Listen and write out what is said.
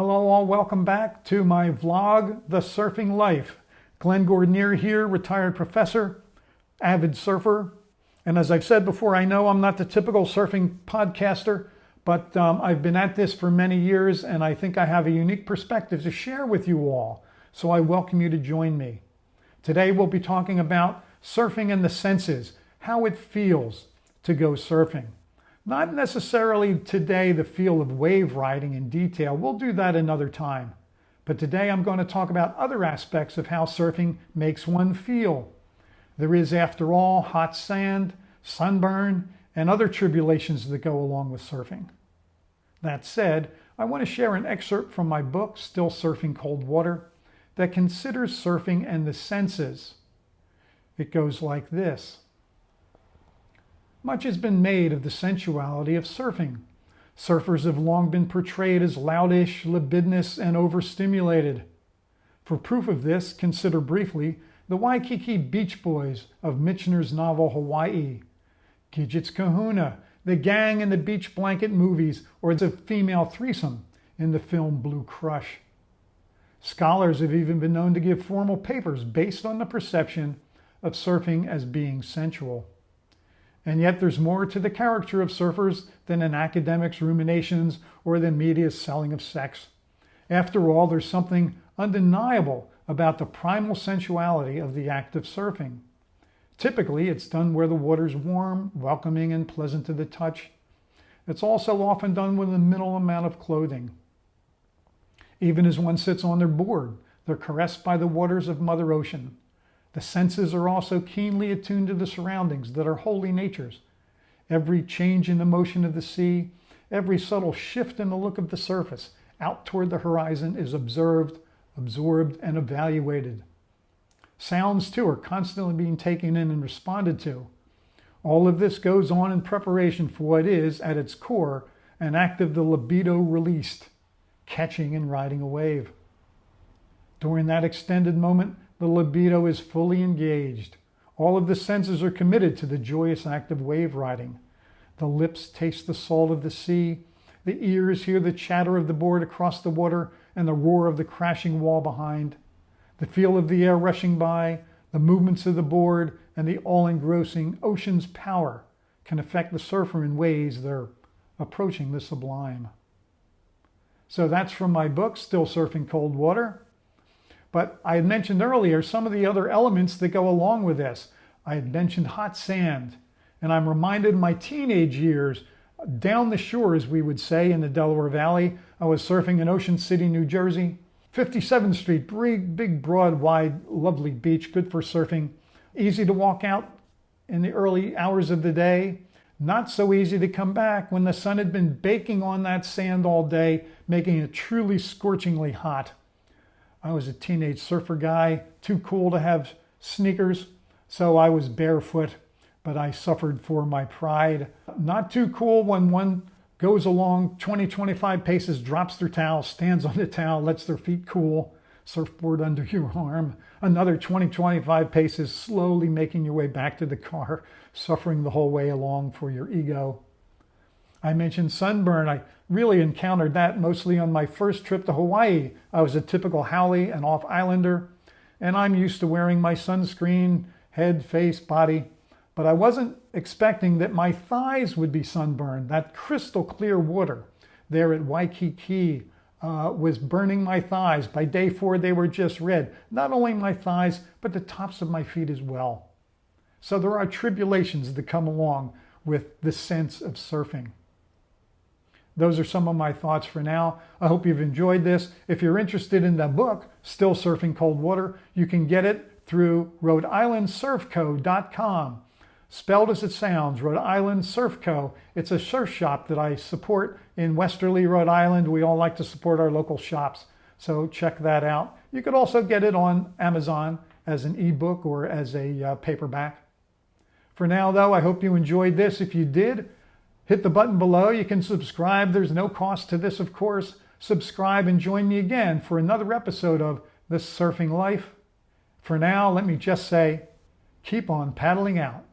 Hello all, welcome back to my vlog, The Surfing Life. Glenn Gordinier here, retired professor, avid surfer. And as I've said before, I know I'm not the typical surfing podcaster, but I've been at this for many years and I think I have a unique perspective to share with you all. So I welcome you to join me. Today we'll be talking about surfing and the senses, how it feels to go surfing. Not necessarily today the feel of wave riding in detail. We'll do that another time. But today I'm going to talk about other aspects of how surfing makes one feel. There is, after all, hot sand, sunburn, and other tribulations that go along with surfing. That said, I want to share an excerpt from my book, Still Surfing Cold Water, that considers surfing and the senses. It goes like this. Much has been made of the sensuality of surfing. Surfers have long been portrayed as loutish, libidinous, and overstimulated. For proof of this, consider briefly the Waikiki Beach Boys of Michener's novel Hawaii, Gidget's Kahuna, the gang in the beach blanket movies, or the female threesome in the film Blue Crush. Scholars have even been known to give formal papers based on the perception of surfing as being sensual. And yet there's more to the character of surfers than an academic's ruminations or the media's selling of sex. After all, there's something undeniable about the primal sensuality of the act of surfing. Typically, it's done where the water's warm, welcoming, and pleasant to the touch. It's also often done with a minimal amount of clothing. Even as one sits on their board, they're caressed by the waters of Mother Ocean. The senses are also keenly attuned to the surroundings that are wholly nature's. Every change in the motion of the sea, every subtle shift in the look of the surface out toward the horizon is observed, absorbed, and evaluated. Sounds, too, are constantly being taken in and responded to. All of this goes on in preparation for what is, at its core, an act of the libido released, catching and riding a wave. During that extended moment, the libido is fully engaged. All of the senses are committed to the joyous act of wave riding. The lips taste the salt of the sea. The ears hear the chatter of the board across the water and the roar of the crashing wall behind. The feel of the air rushing by, the movements of the board, and the all-engrossing ocean's power can affect the surfer in ways that are approaching the sublime. So that's from my book, Still Surfing Cold Water. But I had mentioned earlier some of the other elements that go along with this. I had mentioned hot sand, and I'm reminded of my teenage years down the shore, as we would say, in the Delaware Valley. I was surfing in Ocean City, New Jersey. 57th Street, big, broad, wide, lovely beach, good for surfing. Easy to walk out in the early hours of the day. Not so easy to come back when the sun had been baking on that sand all day, making it truly scorchingly hot. I was a teenage surfer guy, too cool to have sneakers, so I was barefoot, but I suffered for my pride. Not too cool when one goes along 20-25 paces, drops their towel, stands on the towel, lets their feet cool, surfboard under your arm. Another 20-25 paces, slowly making your way back to the car, suffering the whole way along for your ego. I mentioned sunburn. I really encountered that mostly on my first trip to Hawaii. I was a typical haole and off-islander, and I'm used to wearing my sunscreen, head, face, body. But I wasn't expecting that my thighs would be sunburned. That crystal clear water there at Waikiki was burning my thighs. By day 4, they were just red. Not only my thighs, but the tops of my feet as well. So there are tribulations that come along with the sense of surfing. Those are some of my thoughts for now. I hope you've enjoyed this. If you're interested in the book, Still Surfing Cold Water, you can get it through Rhode-IslandSurfCo.com. Spelled as it sounds, Rhode Island Surf Co. It's a surf shop that I support in Westerly, Rhode Island. We all like to support our local shops, so check that out. You could also get it on Amazon as an ebook or as a paperback. For now, though, I hope you enjoyed this. If you did, hit the button below. You can subscribe. There's no cost to this, of course. Subscribe and join me again for another episode of The Surfing Life. For now, let me just say, keep on paddling out.